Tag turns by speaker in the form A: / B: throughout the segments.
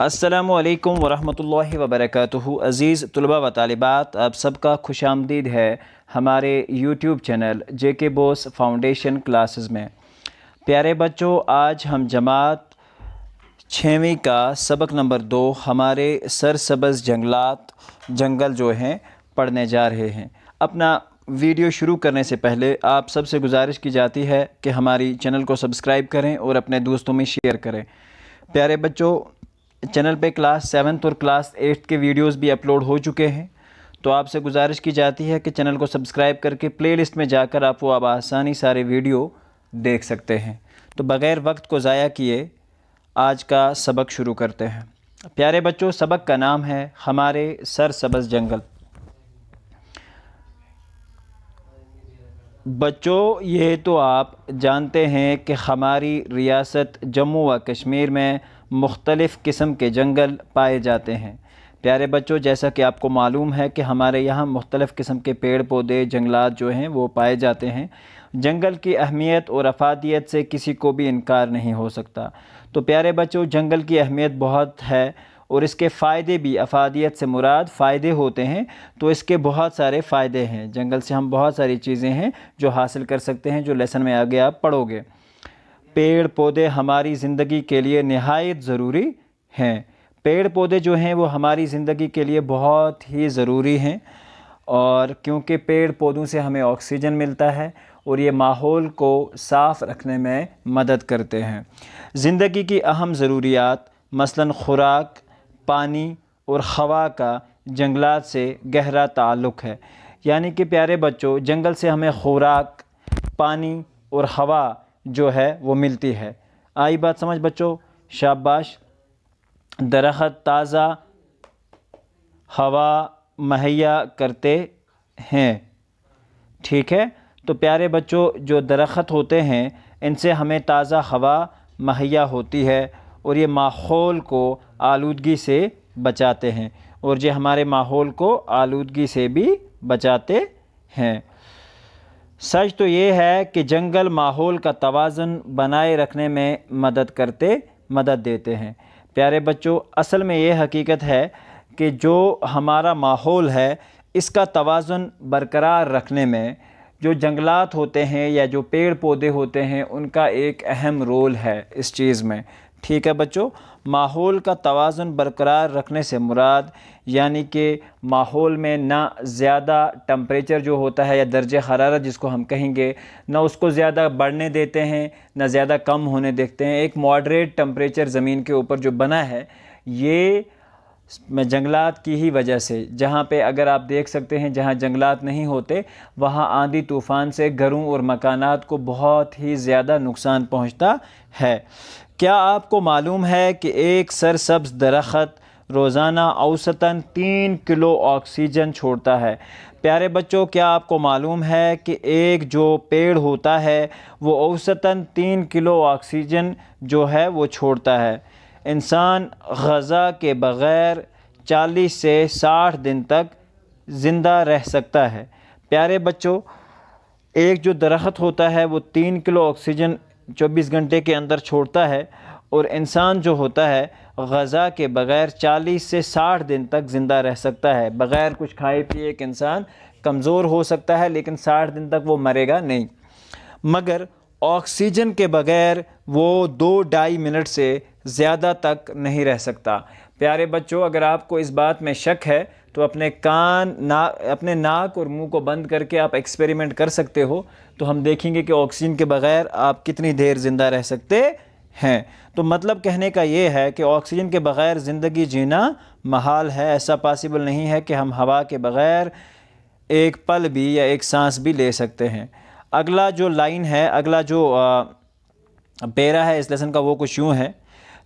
A: السلام علیکم ورحمۃ اللہ وبرکاتہ۔ عزیز طلباء و طالبات، آپ سب کا خوش آمدید ہے ہمارے یوٹیوب چینل جے کے بوس فاؤنڈیشن کلاسز میں۔ پیارے بچوں، آج ہم جماعت 6ویں کا سبق نمبر 2 ہمارے سرسبز جنگل جو ہیں پڑھنے جا رہے ہیں۔ اپنا ویڈیو شروع کرنے سے پہلے آپ سب سے گزارش کی جاتی ہے کہ ہماری چینل کو سبسکرائب کریں اور اپنے دوستوں میں شیئر کریں۔ پیارے بچوں، چینل پہ کلاس 7 اور کلاس 8 کے ویڈیوز بھی اپلوڈ ہو چکے ہیں، تو آپ سے گزارش کی جاتی ہے کہ چینل کو سبسکرائب کر کے پلے لسٹ میں جا کر آپ وہ آسانی سارے ویڈیو دیکھ سکتے ہیں۔ تو بغیر وقت کو ضائع کیے آج کا سبق شروع کرتے ہیں۔ پیارے بچوں، سبق کا نام ہے ہمارے سرسبز جنگل۔ بچوں، یہ تو آپ جانتے ہیں کہ ہماری ریاست جموں و کشمیر میں مختلف قسم کے جنگل پائے جاتے ہیں۔ پیارے بچوں، جیسا کہ آپ کو معلوم ہے کہ ہمارے یہاں مختلف قسم کے پیڑ پودے جنگلات جو ہیں وہ پائے جاتے ہیں۔ جنگل کی اہمیت اور افادیت سے کسی کو بھی انکار نہیں ہو سکتا۔ تو پیارے بچوں، جنگل کی اہمیت بہت ہے اور اس کے فائدے بھی، افادیت سے مراد فائدے ہوتے ہیں، تو اس کے بہت سارے فائدے ہیں۔ جنگل سے ہم بہت ساری چیزیں ہیں جو حاصل کر سکتے ہیں، جو لیسن میں آگے آپ پڑھو گے۔ پیڑ پودے ہماری زندگی کے لیے نہایت ضروری ہیں۔ پیڑ پودے جو ہیں وہ ہماری زندگی کے لیے بہت ہی ضروری ہیں، اور کیونکہ پیڑ پودوں سے ہمیں آکسیجن ملتا ہے اور یہ ماحول کو صاف رکھنے میں مدد کرتے ہیں۔ زندگی کی اہم ضروریات مثلاً خوراک، پانی اور ہوا کا جنگلات سے گہرا تعلق ہے۔ یعنی کہ پیارے بچوں، جنگل سے ہمیں خوراک، پانی اور ہوا جو ہے وہ ملتی ہے۔ آئی بات سمجھ بچوں؟ شاباش۔ درخت تازہ ہوا مہیا کرتے ہیں، ٹھیک ہے؟ تو پیارے بچوں، جو درخت ہوتے ہیں ان سے ہمیں تازہ ہوا مہیا ہوتی ہے، اور یہ ماحول کو آلودگی سے بچاتے ہیں، اور یہ ہمارے ماحول کو آلودگی سے بھی بچاتے ہیں۔ سچ تو یہ ہے کہ جنگل ماحول کا توازن بنائے رکھنے میں مدد دیتے ہیں۔ پیارے بچوں، اصل میں یہ حقیقت ہے کہ جو ہمارا ماحول ہے اس کا توازن برقرار رکھنے میں جو جنگلات ہوتے ہیں یا جو پیڑ پودے ہوتے ہیں ان کا ایک اہم رول ہے اس چیز میں، ٹھیک ہے بچوں؟ ماحول کا توازن برقرار رکھنے سے مراد یعنی کہ ماحول میں نہ زیادہ ٹمپریچر جو ہوتا ہے یا درجہ حرارت جس کو ہم کہیں گے، نہ اس کو زیادہ بڑھنے دیتے ہیں نہ زیادہ کم ہونے دیتے ہیں۔ ایک ماڈریٹ ٹمپریچر زمین کے اوپر جو بنا ہے، یہ جنگلات کی ہی وجہ سے، جہاں پہ اگر آپ دیکھ سکتے ہیں جہاں جنگلات نہیں ہوتے وہاں آندھی طوفان سے گھروں اور مکانات کو بہت ہی زیادہ نقصان پہنچتا ہے۔ کیا آپ کو معلوم ہے کہ ایک سرسبز درخت روزانہ اوسطاً 3 کلو آکسیجن چھوڑتا ہے؟ پیارے بچوں، کیا آپ کو معلوم ہے کہ ایک جو پیڑ ہوتا ہے وہ اوسطاً 3 کلو آکسیجن جو ہے وہ چھوڑتا ہے؟ انسان غذا کے بغیر 40 سے 60 دن تک زندہ رہ سکتا ہے۔ پیارے بچوں، ایک جو درخت ہوتا ہے وہ 3 کلو آکسیجن 24 گھنٹے کے اندر چھوڑتا ہے، اور انسان جو ہوتا ہے غذا کے بغیر 40 سے 60 دن تک زندہ رہ سکتا ہے۔ بغیر کچھ کھائے پیے ایک انسان کمزور ہو سکتا ہے لیکن 60 دن تک وہ مرے گا نہیں، مگر آکسیجن کے بغیر وہ 2-2.5 منٹ سے زیادہ تک نہیں رہ سکتا۔ پیارے بچوں، اگر آپ کو اس بات میں شک ہے تو اپنے ناک اور منہ کو بند کر کے آپ ایکسپیریمنٹ کر سکتے ہو، تو ہم دیکھیں گے کہ آکسیجن کے بغیر آپ کتنی دیر زندہ رہ سکتے ہیں۔ تو مطلب کہنے کا یہ ہے کہ آکسیجن کے بغیر زندگی جینا محال ہے، ایسا پاسبل نہیں ہے کہ ہم ہوا کے بغیر ایک پل بھی یا ایک سانس بھی لے سکتے ہیں۔ اگلا جو لائن ہے، اگلا جو پیرا ہے اس لیسن کا، وہ کچھ یوں ہے: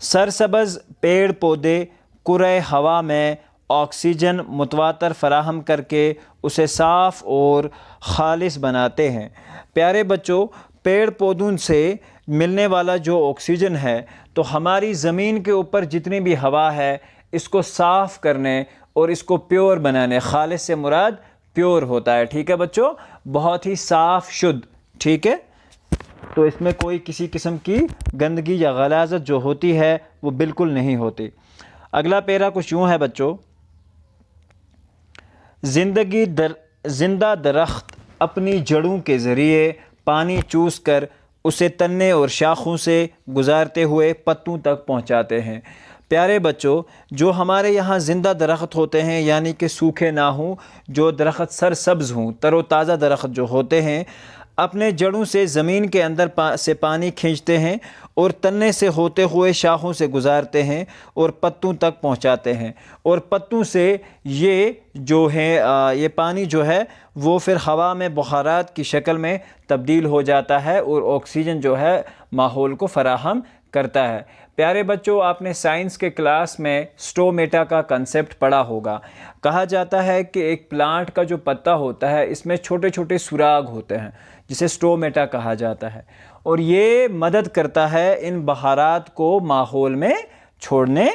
A: سرسبز پیڑ پودے کرۂ ہوا میں آکسیجن متواتر فراہم کر کے اسے صاف اور خالص بناتے ہیں۔ پیارے بچوں، پیڑ پودوں سے ملنے والا جو آکسیجن ہے تو ہماری زمین کے اوپر جتنی بھی ہوا ہے اس کو صاف کرنے اور اس کو پیور بنانے، خالص سے مراد پیور ہوتا ہے، ٹھیک ہے بچوں؟ بہت ہی صاف شدھ، ٹھیک ہے؟ تو اس میں کوئی کسی قسم کی گندگی یا غلاظت جو ہوتی ہے وہ بالکل نہیں ہوتی۔ اگلا پیرا کچھ یوں ہے بچوں، زندہ درخت اپنی جڑوں کے ذریعے پانی چوس کر اسے تنے اور شاخوں سے گزارتے ہوئے پتوں تک پہنچاتے ہیں۔ پیارے بچوں، جو ہمارے یہاں زندہ درخت ہوتے ہیں، یعنی کہ سوکھے نہ ہوں، جو درخت سرسبز ہوں، تر و تازہ درخت جو ہوتے ہیں، اپنے جڑوں سے زمین کے اندر سے پانی کھینچتے ہیں اور تنے سے ہوتے ہوئے شاخوں سے گزارتے ہیں اور پتوں تک پہنچاتے ہیں، اور پتوں سے یہ جو ہے یہ پانی جو ہے وہ پھر ہوا میں بخارات کی شکل میں تبدیل ہو جاتا ہے اور آکسیجن جو ہے ماحول کو فراہم کرتا ہے۔ پیارے بچوں، آپ نے سائنس کے کلاس میں سٹومیٹا کا کنسیپٹ پڑھا ہوگا۔ کہا جاتا ہے کہ ایک پلانٹ کا جو پتا ہوتا ہے اس میں چھوٹے چھوٹے سراغ ہوتے ہیں جسے سٹومیٹا کہا جاتا ہے، اور یہ مدد کرتا ہے ان بخارات کو ماحول میں چھوڑنے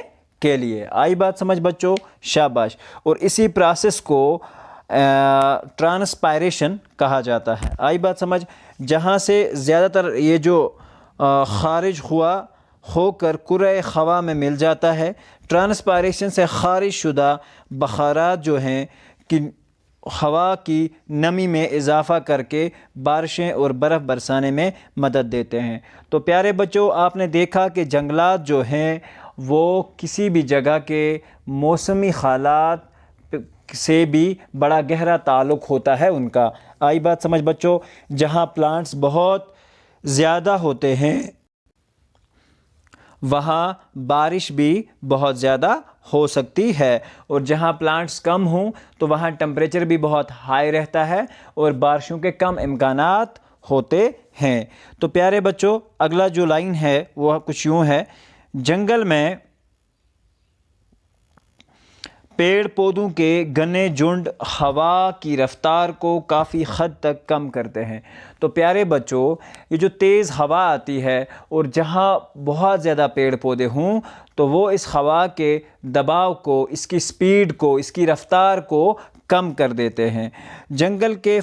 A: کے لیے۔ آئی بات سمجھ بچوں؟ شاباش۔ اور اسی پروسیس کو ٹرانسپائریشن کہا جاتا ہے۔ آئی بات سمجھ؟ جہاں سے زیادہ تر یہ جو خارج ہو کر کرۂ ہوا میں مل جاتا ہے، ٹرانسپائریشن سے خارج شدہ بخارات جو ہیں کہ ہوا کی نمی میں اضافہ کر کے بارشیں اور برف برسانے میں مدد دیتے ہیں۔ تو پیارے بچوں، آپ نے دیکھا کہ جنگلات جو ہیں وہ کسی بھی جگہ کے موسمی حالات سے بھی بڑا گہرا تعلق ہوتا ہے ان کا۔ آئی بات سمجھ بچوں؟ جہاں پلانٹس بہت زیادہ ہوتے ہیں وہاں بارش بھی بہت زیادہ ہو سکتی ہے، اور جہاں پلانٹس کم ہوں تو وہاں ٹمپریچر بھی بہت ہائی رہتا ہے اور بارشوں کے کم امکانات ہوتے ہیں۔ تو پیارے بچوں، اگلا جو لائن ہے وہ کچھ یوں ہے، جنگل میں پیڑ پودوں کے گھنے جھنڈ ہوا کی رفتار کو کافی حد تک کم کرتے ہیں۔ تو پیارے بچوں، یہ جو تیز ہوا آتی ہے اور جہاں بہت زیادہ پیڑ پودے ہوں تو وہ اس ہوا کے دباؤ کو، اس کی سپیڈ کو، اس کی رفتار کو کم کر دیتے ہیں۔ جنگل کے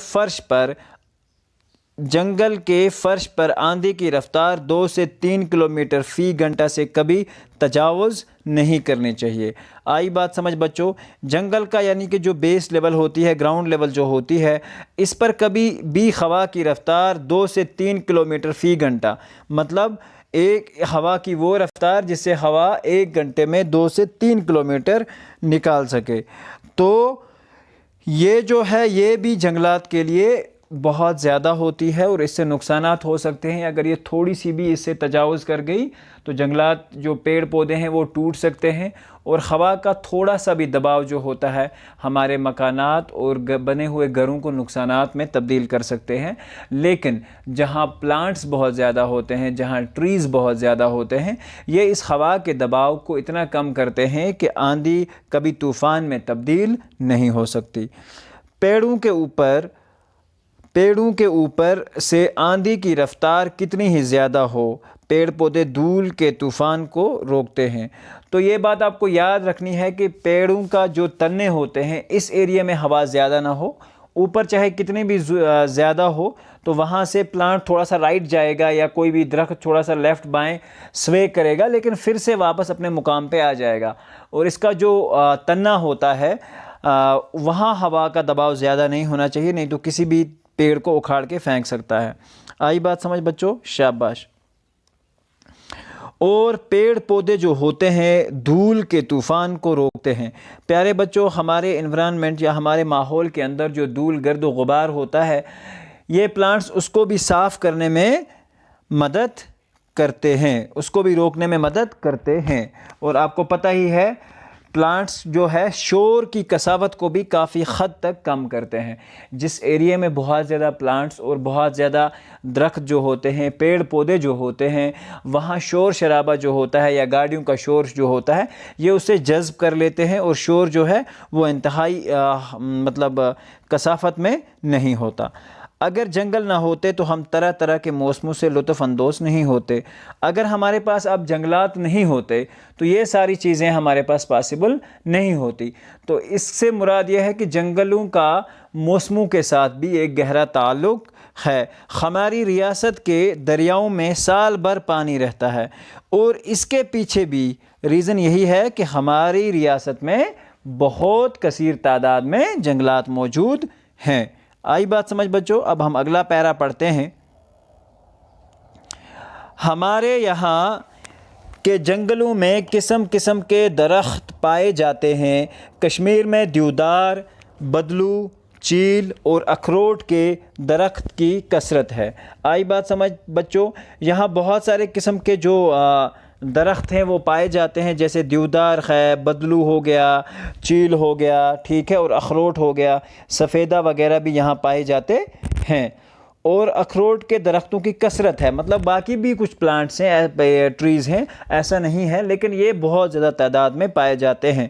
A: فرش پر آندھی کی رفتار 2 سے 3 کلومیٹر فی گھنٹہ سے کبھی تجاوز نہیں کرنی چاہیے۔ آئی بات سمجھ بچوں؟ جنگل کا یعنی کہ جو بیس لیول ہوتی ہے، گراؤنڈ لیول جو ہوتی ہے، اس پر کبھی بھی ہوا کی رفتار 2 سے 3 کلومیٹر فی گھنٹہ، مطلب ایک ہوا کی وہ رفتار جس سے ہوا 1 گھنٹے میں 2 سے 3 کلومیٹر نکال سکے، تو یہ جو ہے یہ بھی جنگلات کے لیے بہت زیادہ ہوتی ہے اور اس سے نقصانات ہو سکتے ہیں۔ اگر یہ تھوڑی سی بھی اس سے تجاوز کر گئی تو جنگلات جو پیڑ پودے ہیں وہ ٹوٹ سکتے ہیں، اور ہوا کا تھوڑا سا بھی دباؤ جو ہوتا ہے ہمارے مکانات اور بنے ہوئے گھروں کو نقصانات میں تبدیل کر سکتے ہیں۔ لیکن جہاں پلانٹس بہت زیادہ ہوتے ہیں، جہاں ٹریز بہت زیادہ ہوتے ہیں، یہ اس ہوا کے دباؤ کو اتنا کم کرتے ہیں کہ آندھی کبھی طوفان میں تبدیل نہیں ہو سکتی۔ پیڑوں کے اوپر سے آندھی کی رفتار کتنی ہی زیادہ ہو، پیڑ پودے دھول کے طوفان کو روکتے ہیں۔ تو یہ بات آپ کو یاد رکھنی ہے کہ پیڑوں کا جو تنے ہوتے ہیں اس ایریا میں ہوا زیادہ نہ ہو، اوپر چاہے کتنی بھی زیادہ ہو تو وہاں سے پلانٹ تھوڑا سا رائٹ جائے گا یا کوئی بھی درخت تھوڑا سا لیفٹ بائیں سوے کرے گا، لیکن پھر سے واپس اپنے مقام پہ آ جائے گا، اور اس کا جو تنا ہوتا ہے وہاں ہوا کا دباؤ زیادہ نہیں ہونا چاہیے، نہیں تو کسی بھی پیڑ کو اکھاڑ کے پھینک سکتا ہے۔ آئی بات سمجھ بچوں؟ شاباش۔ اور پیڑ پودے جو ہوتے ہیں دھول کے طوفان کو روکتے ہیں۔ پیارے بچوں، ہمارے انوائرمنٹ یا ہمارے ماحول کے اندر جو دھول گرد و غبار ہوتا ہے، یہ پلانٹس اس کو بھی صاف کرنے میں مدد کرتے ہیں، اس کو بھی روکنے میں مدد کرتے ہیں۔ اور آپ کو پتہ ہی ہے پلانٹس جو ہے شور کی کثافت کو بھی کافی حد تک کم کرتے ہیں۔ جس ایریا میں بہت زیادہ پلانٹس اور بہت زیادہ درخت جو ہوتے ہیں، پیڑ پودے جو ہوتے ہیں، وہاں شور شرابہ جو ہوتا ہے یا گاڑیوں کا شور جو ہوتا ہے یہ اسے جذب کر لیتے ہیں، اور شور جو ہے وہ انتہائی کثافت میں نہیں ہوتا۔ اگر جنگل نہ ہوتے تو ہم طرح طرح کے موسموں سے لطف اندوز نہیں ہوتے۔ اگر ہمارے پاس اب جنگلات نہیں ہوتے تو یہ ساری چیزیں ہمارے پاس پاسبل نہیں ہوتی۔ تو اس سے مراد یہ ہے کہ جنگلوں کا موسموں کے ساتھ بھی ایک گہرا تعلق ہے۔ ہماری ریاست کے دریاؤں میں سال بھر پانی رہتا ہے، اور اس کے پیچھے بھی ریزن یہی ہے کہ ہماری ریاست میں بہت کثیر تعداد میں جنگلات موجود ہیں۔ آئی بات سمجھ بچوں؟ اب ہم اگلا پیرا پڑھتے ہیں۔ ہمارے یہاں کے جنگلوں میں قسم قسم کے درخت پائے جاتے ہیں۔ کشمیر میں دیودار، بدلو، چیل اور اخروٹ کے درخت کی کثرت ہے۔ آئی بات سمجھ بچوں؟ یہاں بہت سارے قسم کے جو درخت ہیں وہ پائے جاتے ہیں، جیسے دیودار ہے، بدلو ہو گیا، چیل ہو گیا، ٹھیک ہے، اور اخروٹ ہو گیا، سفیدہ وغیرہ بھی یہاں پائے جاتے ہیں۔ اور اخروٹ کے درختوں کی کثرت ہے، مطلب باقی بھی کچھ پلانٹس ہیں، ٹریز ہیں، ایسا نہیں ہے، لیکن یہ بہت زیادہ تعداد میں پائے جاتے ہیں۔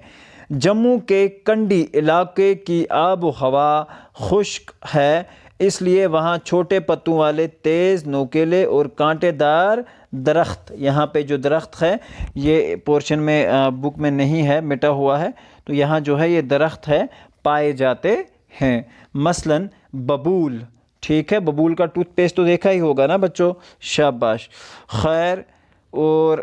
A: جموں کے کنڈی علاقے کی آب و ہوا خشک ہے، اس لیے وہاں چھوٹے پتوں والے تیز نوکیلے اور کانٹے دار درخت، یہاں پہ جو درخت ہے یہ پورشن میں بک میں نہیں ہے، مٹا ہوا ہے، تو یہاں جو ہے یہ درخت ہے پائے جاتے ہیں۔ مثلاً ببول، ٹھیک ہے، ببول کا ٹوتھ پیسٹ تو دیکھا ہی ہوگا نا بچوں، شاباش، خیر، اور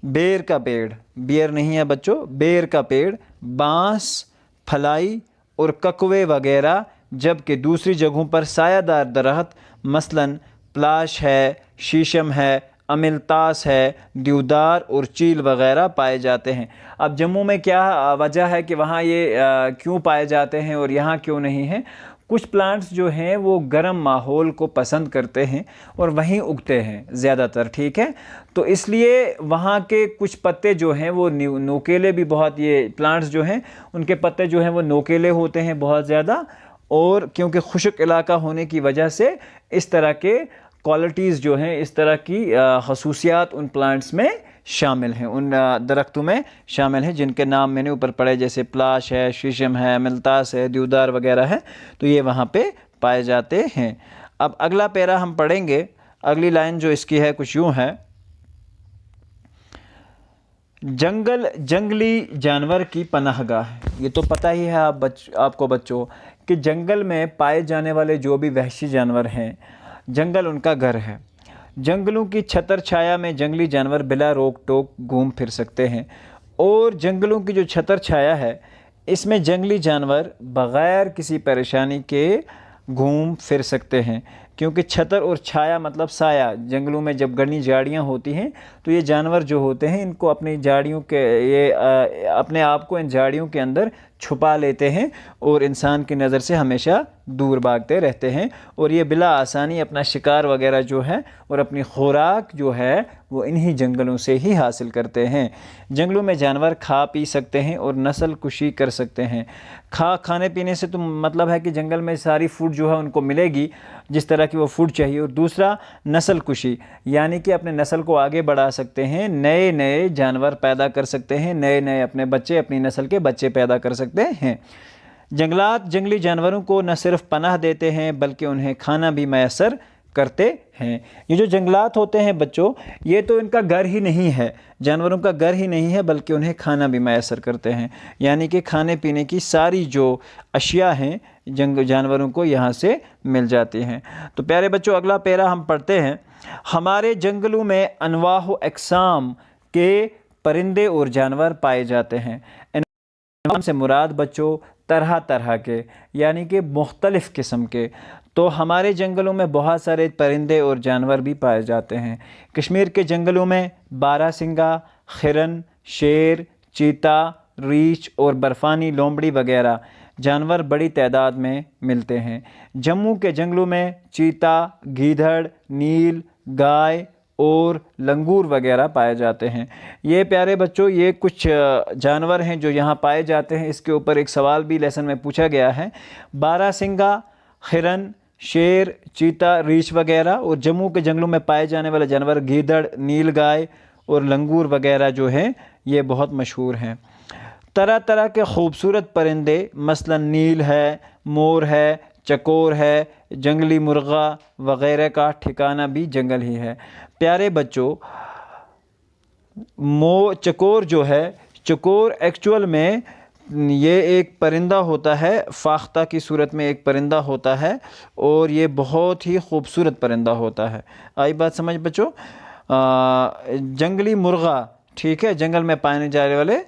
A: بیر کا پیڑ، بیر نہیں ہے بچوں، بیر کا پیڑ، بانس، پھلائی اور ککوے وغیرہ، جبکہ دوسری جگہوں پر سایہ دار درخت مثلاً پلاش ہے، شیشم ہے، املتاس ہے، دیودار اور چیل وغیرہ پائے جاتے ہیں۔ اب جموں میں کیا وجہ ہے کہ وہاں یہ کیوں پائے جاتے ہیں اور یہاں کیوں نہیں ہیں؟ کچھ پلانٹس جو ہیں وہ گرم ماحول کو پسند کرتے ہیں اور وہیں اگتے ہیں زیادہ تر، ٹھیک ہے، تو اس لیے وہاں کے کچھ پتے جو ہیں وہ نوکیلے بھی بہت، یہ پلانٹس جو ہیں ان کے پتے جو ہیں وہ نوکیلے ہوتے ہیں بہت زیادہ، اور کیونکہ خشک علاقہ ہونے کی وجہ سے اس طرح کے کوالٹیز جو ہیں، اس طرح کی خصوصیات ان پلانٹس میں شامل ہیں، ان درختوں میں شامل ہیں جن کے نام میں نے اوپر پڑھے، جیسے پلاش ہے، شیشم ہے، ملتاس ہے، دیودار وغیرہ ہے، تو یہ وہاں پہ پائے جاتے ہیں۔ اب اگلا پیرا ہم پڑھیں گے، اگلی لائن جو اس کی ہے کچھ یوں ہے: جنگل جنگلی جانور کی پناہ گاہ ہے۔ یہ تو پتہ ہی ہے آپ کو بچوں کہ جنگل میں پائے جانے والے جو بھی وحشی جانور ہیں، جنگل ان کا گھر ہے۔ جنگلوں کی چھتر چھایا میں جنگلی جانور بلا روک ٹوک گھوم پھر سکتے ہیں، اور جنگلوں کی جو چھتر چھایا ہے اس میں جنگلی جانور بغیر کسی پریشانی کے گھوم پھر سکتے ہیں، کیونکہ چھتر اور چھایا مطلب سایہ، جنگلوں میں جب گھنی جھاڑیاں ہوتی ہیں تو یہ جانور جو ہوتے ہیں ان کو اپنی جھاڑیوں کے اپنے آپ کو ان جھاڑیوں کے اندر چھپا لیتے ہیں اور انسان کی نظر سے ہمیشہ دور بھاگتے رہتے ہیں، اور یہ بلا آسانی اپنا شکار وغیرہ جو ہے اور اپنی خوراک جو ہے وہ انہی جنگلوں سے ہی حاصل کرتے ہیں۔ جنگلوں میں جانور کھا پی سکتے ہیں اور نسل کشی کر سکتے ہیں۔ کھانے پینے سے تو مطلب ہے کہ جنگل میں ساری فوڈ جو ہے ان کو ملے گی جس طرح کی وہ فوڈ چاہیے، اور دوسرا نسل کشی، یعنی کہ اپنے نسل کو آگے بڑھا سکتے ہیں، نئے نئے جانور پیدا کر سکتے ہیں، نئے نئے اپنے بچے، اپنی نسل کے بچے پیدا کر سکتے ہیں۔ جنگلات جنگلی جانوروں کو نہ صرف پناہ دیتے ہیں بلکہ انہیں کھانا بھی میسر کرتے ہیں۔ یہ جو جنگلات ہوتے ہیں بچوں، یہ تو ان کا گھر ہی نہیں ہے، جانوروں کا گھر ہی نہیں ہے، بلکہ انہیں کھانا بھی میسر کرتے ہیں، یعنی کہ کھانے پینے کی ساری جو اشیاء ہیں جانوروں کو یہاں سے مل جاتی ہیں۔ تو پیارے بچوں اگلا پیرا ہم پڑھتے ہیں: ہمارے جنگلوں میں انواع و اقسام کے پرندے اور جانور پائے جاتے ہیں۔ انواع سے مراد بچوں طرح طرح کے، یعنی کہ مختلف قسم کے، تو ہمارے جنگلوں میں بہت سارے پرندے اور جانور بھی پائے جاتے ہیں۔ کشمیر کے جنگلوں میں بارہ سنگا، خرن، شیر، چیتا، ریچھ اور برفانی لومڑی وغیرہ جانور بڑی تعداد میں ملتے ہیں۔ جموں کے جنگلوں میں چیتا، گیدڑ، نیل گائے اور لنگور وغیرہ پائے جاتے ہیں۔ یہ پیارے بچوں یہ کچھ جانور ہیں جو یہاں پائے جاتے ہیں۔ اس کے اوپر ایک سوال بھی لیسن میں پوچھا گیا ہے۔ بارہ سنگا، خرن، شیر، چیتا، ریچھ وغیرہ، اور جموں کے جنگلوں میں پائے جانے والے جانور گیدڑ، نیل گائے اور لنگور وغیرہ جو ہیں یہ بہت مشہور ہیں۔ طرح طرح کے خوبصورت پرندے مثلا نیل ہے، مور ہے، چکور ہے، جنگلی مرغا وغیرہ کا ٹھکانہ بھی جنگل ہی ہے۔ پیارے بچوں چکور جو ہے، چکور ایکچول میں یہ ایک پرندہ ہوتا ہے، فاختہ کی صورت میں ایک پرندہ ہوتا ہے، اور یہ بہت ہی خوبصورت پرندہ ہوتا ہے۔ آئی بات سمجھ بچوں؟ جنگلی مرغا، ٹھیک ہے، جنگل میں پائے جانے والے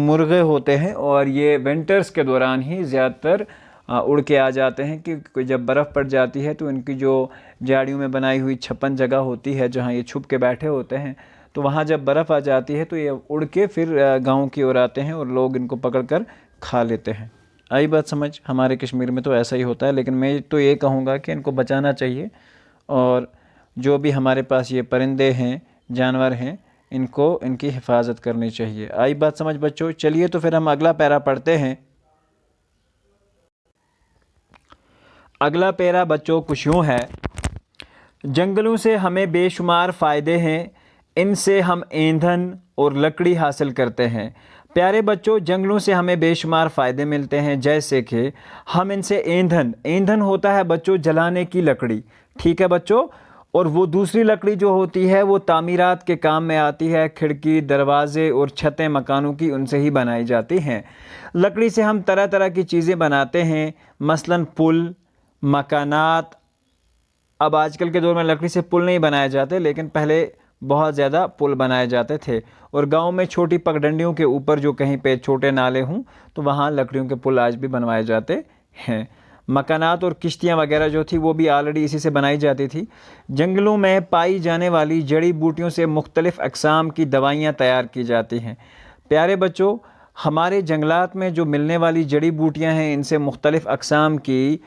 A: مرغے ہوتے ہیں، اور یہ ونٹرز کے دوران ہی زیادہ تر اڑ کے آ جاتے ہیں، کیونکہ جب برف پڑ جاتی ہے تو ان کی جو جھاڑیوں میں بنائی ہوئی چھپن جگہ ہوتی ہے جہاں یہ چھپ کے بیٹھے ہوتے ہیں، تو وہاں جب برف آ جاتی ہے تو یہ اڑ کے پھر گاؤں کی اور آتے ہیں اور لوگ ان کو پکڑ کر کھا لیتے ہیں۔ آئی بات سمجھ؟ ہمارے کشمیر میں تو ایسا ہی ہوتا ہے، لیکن میں تو یہ کہوں گا کہ ان کو بچانا چاہیے، اور جو بھی ہمارے پاس یہ پرندے ہیں، جانور ہیں، ان کی حفاظت کرنی چاہیے۔ آئی بات سمجھ بچوں؟ چلیے تو پھر ہم اگلا پیرا پڑھتے ہیں۔ اگلا پیرا بچوں کچھ یوں ہے: جنگلوں سے ہمیں بے شمار فائدے ہیں، ان سے ہم ایندھن اور لکڑی حاصل کرتے ہیں۔ پیارے بچوں، جنگلوں سے ہمیں بے شمار فائدے ملتے ہیں، جیسے کہ ہم ان سے ایندھن ہوتا ہے بچوں جلانے کی لکڑی، ٹھیک ہے بچوں، اور وہ دوسری لکڑی جو ہوتی ہے وہ تعمیرات کے کام میں آتی ہے، کھڑکی، دروازے اور چھتیں مکانوں کی ان سے ہی بنائی جاتی ہیں۔ لکڑی سے ہم طرح طرح کی چیزیں بناتے ہیں، مثلاً پل، مکانات۔ اب آج کل کے دور میں لکڑی سے پل نہیں بنائے جاتے، لیکن پہلے بہت زیادہ پل بنائے جاتے تھے، اور گاؤں میں چھوٹی پگڈنڈیوں کے اوپر جو کہیں پہ چھوٹے نالے ہوں تو وہاں لکڑیوں کے پل آج بھی بنوائے جاتے ہیں۔ مکانات اور کشتیاں وغیرہ جو تھی وہ بھی آلریڈی اسی سے بنائی جاتی تھی۔ جنگلوں میں پائی جانے والی جڑی بوٹیوں سے مختلف اقسام کی دوائیاں تیار کی جاتی ہیں۔ پیارے بچوں، ہمارے جنگلات میں جو ملنے والی جڑی بوٹیاں ہیں ان سے مختلف اقسام کی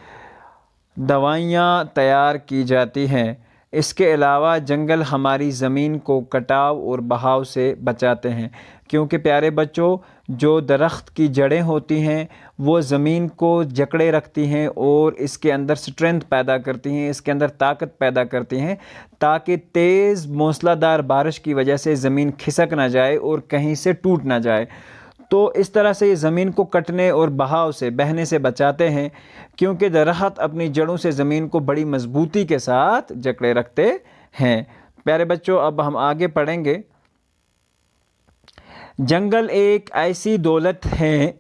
A: دوائیاں تیار کی جاتی ہیں۔ اس کے علاوہ جنگل ہماری زمین کو کٹاؤ اور بہاؤ سے بچاتے ہیں، کیونکہ پیارے بچوں جو درخت کی جڑیں ہوتی ہیں وہ زمین کو جکڑے رکھتی ہیں اور اس کے اندر سٹرینتھ پیدا کرتی ہیں، اس کے اندر طاقت پیدا کرتی ہیں، تاکہ تیز موسلا دار بارش کی وجہ سے زمین کھسک نہ جائے اور کہیں سے ٹوٹ نہ جائے۔ تو اس طرح سے یہ زمین کو کٹنے اور بہاؤ سے، بہنے سے بچاتے ہیں، کیونکہ درخت اپنی جڑوں سے زمین کو بڑی مضبوطی کے ساتھ جکڑے رکھتے ہیں۔ پیارے بچوں، اب ہم آگے پڑھیں گے۔ جنگل ایک ایسی دولت ہے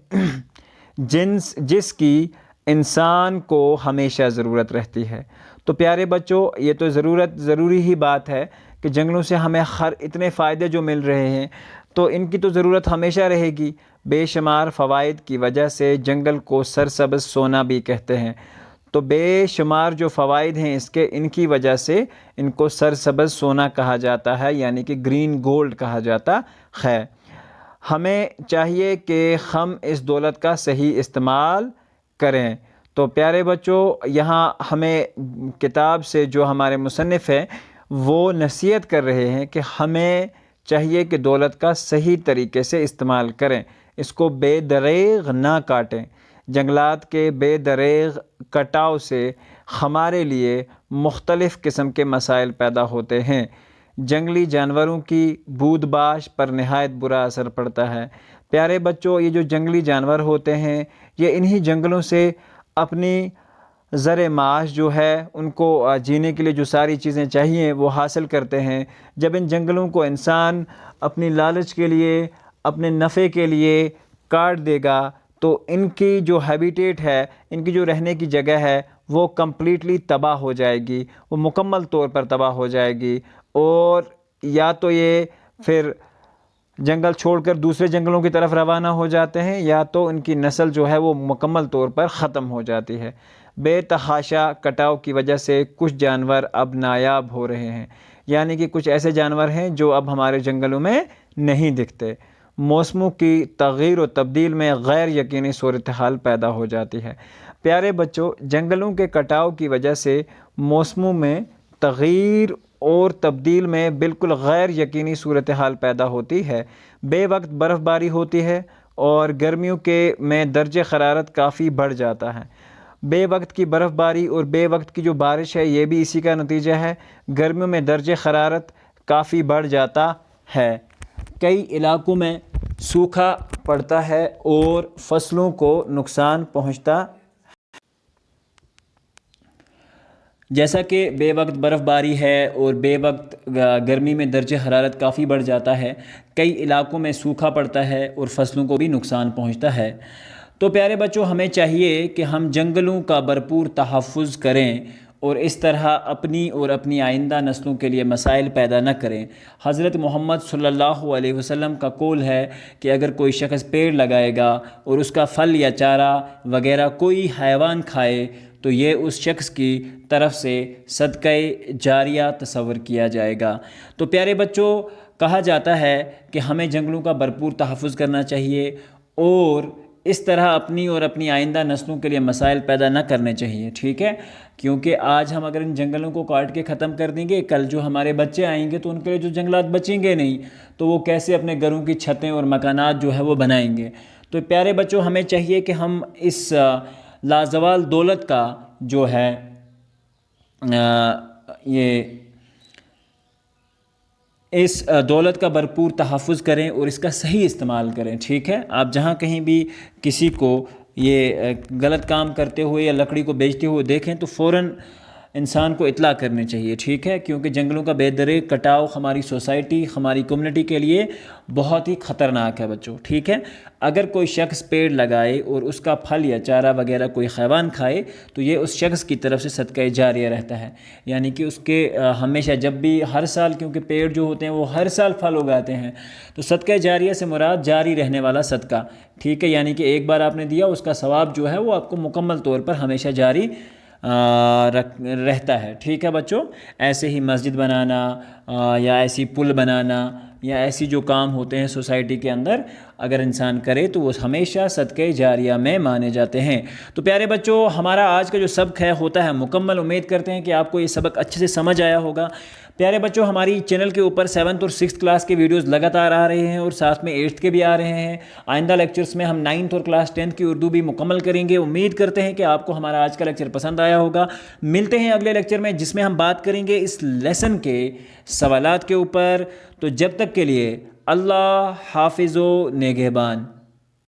A: جس کی انسان کو ہمیشہ ضرورت رہتی ہے۔ تو پیارے بچوں، یہ تو ضروری ہی بات ہے کہ جنگلوں سے ہمیں اتنے فائدے جو مل رہے ہیں تو ان کی تو ضرورت ہمیشہ رہے گی۔ بے شمار فوائد کی وجہ سے جنگل کو سرسبز سونا بھی کہتے ہیں۔ تو بے شمار جو فوائد ہیں ان کی وجہ سے ان کو سرسبز سونا کہا جاتا ہے، یعنی کہ گرین گولڈ کہا جاتا ہے۔ ہمیں چاہیے کہ ہم اس دولت کا صحیح استعمال کریں۔ تو پیارے بچوں، یہاں ہمیں کتاب سے جو ہمارے مصنف ہیں وہ نصیحت کر رہے ہیں کہ ہمیں چاہیے کہ دولت کا صحیح طریقے سے استعمال کریں، اس کو بے دریغ نہ کاٹیں۔ جنگلات کے بے دریغ کٹاؤ سے ہمارے لیے مختلف قسم کے مسائل پیدا ہوتے ہیں۔ جنگلی جانوروں کی بود باش پر نہایت برا اثر پڑتا ہے۔ پیارے بچوں، یہ جو جنگلی جانور ہوتے ہیں یہ انہی جنگلوں سے اپنی زر معاش جو ہے، ان کو جینے کے لیے جو ساری چیزیں چاہیے وہ حاصل کرتے ہیں۔ جب ان جنگلوں کو انسان اپنی لالچ کے لیے، اپنے نفع کے لیے کاٹ دے گا تو ان کی جو ہیبیٹیٹ ہے، ان کی جو رہنے کی جگہ ہے وہ کمپلیٹلی تباہ ہو جائے گی، وہ مکمل طور پر تباہ ہو جائے گی، اور یا تو یہ پھر جنگل چھوڑ کر دوسرے جنگلوں کی طرف روانہ ہو جاتے ہیں، یا تو ان کی نسل جو ہے وہ مکمل طور پر ختم ہو جاتی ہے۔ بے تحاشا کٹاؤ کی وجہ سے کچھ جانور اب نایاب ہو رہے ہیں، یعنی کہ کچھ ایسے جانور ہیں جو اب ہمارے جنگلوں میں نہیں دکھتے۔ موسموں کی تغیر و تبدیل میں غیر یقینی صورتحال پیدا ہو جاتی ہے۔ پیارے بچوں، جنگلوں کے کٹاؤ کی وجہ سے موسموں میں تغیر اور تبدیل میں بالکل غیر یقینی صورتحال پیدا ہوتی ہے۔ بے وقت برف باری ہوتی ہے اور گرمیوں میں درجہ حرارت کافی بڑھ جاتا ہے۔ بے وقت کی برف باری اور بے وقت کی جو بارش ہے یہ بھی اسی کا نتیجہ ہے۔ گرمیوں میں درجہ حرارت کافی بڑھ جاتا ہے، کئی علاقوں میں سوکھا پڑتا ہے اور فصلوں کو نقصان پہنچتا ہے۔ جیسا کہ بے وقت برف باری ہے اور بے وقت گرمی میں درجہ حرارت کافی بڑھ جاتا ہے، کئی علاقوں میں سوکھا پڑتا ہے اور فصلوں کو بھی نقصان پہنچتا ہے۔ تو پیارے بچوں، ہمیں چاہیے کہ ہم جنگلوں کا بھرپور تحفظ کریں اور اس طرح اپنی اور اپنی آئندہ نسلوں کے لیے مسائل پیدا نہ کریں۔ حضرت محمد صلی اللہ علیہ وسلم کا قول ہے کہ اگر کوئی شخص پیڑ لگائے گا اور اس کا پھل یا چارہ وغیرہ کوئی حیوان کھائے تو یہ اس شخص کی طرف سے صدقہ جاریہ تصور کیا جائے گا۔ تو پیارے بچوں، کہا جاتا ہے کہ ہمیں جنگلوں کا بھرپور تحفظ کرنا چاہیے اور اس طرح اپنی اور اپنی آئندہ نسلوں کے لیے مسائل پیدا نہ کرنے چاہیے، ٹھیک ہے؟ کیونکہ آج ہم اگر ان جنگلوں کو کاٹ کے ختم کر دیں گے، کل جو ہمارے بچے آئیں گے تو ان کے لیے جو جنگلات بچیں گے نہیں، تو وہ کیسے اپنے گھروں کی چھتیں اور مکانات جو ہے وہ بنائیں گے۔ تو پیارے بچوں، ہمیں چاہیے کہ ہم اس لازوال دولت کا جو ہے اس دولت کا بھرپور تحفظ کریں اور اس کا صحیح استعمال کریں، ٹھیک ہے؟ آپ جہاں کہیں بھی کسی کو یہ غلط کام کرتے ہوئے یا لکڑی کو بیچتے ہوئے دیکھیں تو فوراً انسان کو اطلاع کرنی چاہیے، ٹھیک ہے؟ کیونکہ جنگلوں کا بے دریغ کٹاؤ ہماری سوسائٹی، ہماری کمیونٹی کے لیے بہت ہی خطرناک ہے بچوں، ٹھیک ہے؟ اگر کوئی شخص پیڑ لگائے اور اس کا پھل یا چارہ وغیرہ کوئی حیوان کھائے تو یہ اس شخص کی طرف سے صدقہ جاریہ رہتا ہے، یعنی کہ اس کے ہمیشہ جب بھی ہر سال، کیونکہ پیڑ جو ہوتے ہیں وہ ہر سال پھل اگاتے ہیں، تو صدقہ جاریہ سے مراد جاری رہنے والا صدقہ، ٹھیک ہے؟ یعنی کہ ایک بار آپ نے دیا، اس کا ثواب جو ہے وہ آپ کو مکمل طور پر ہمیشہ جاری رہتا ہے، ٹھیک ہے بچوں؟ ایسے ہی مسجد بنانا یا ایسی پل بنانا یا ایسی جو کام ہوتے ہیں سوسائٹی کے اندر، اگر انسان کرے تو وہ ہمیشہ صدقہ جاریہ میں مانے جاتے ہیں۔ تو پیارے بچوں، ہمارا آج کا جو سبق ہے ہوتا ہے مکمل۔ امید کرتے ہیں کہ آپ کو یہ سبق اچھے سے سمجھ آیا ہوگا۔ پیارے بچوں، ہماری چینل کے اوپر 7th اور 6th کلاس کے ویڈیوز لگاتار آ رہے ہیں اور ساتھ میں 8th کے بھی آ رہے ہیں۔ آئندہ لیکچرز میں ہم 9th اور کلاس 10th کی اردو بھی مکمل کریں گے۔ امید کرتے ہیں کہ آپ کو ہمارا آج کا لیکچر پسند آیا ہوگا۔ ملتے ہیں اگلے لیکچر میں، جس میں ہم بات کریں گے اس لیسن کے سوالات کے اوپر۔ تو جب تک کے لیے اللہ حافظ و نگہبان۔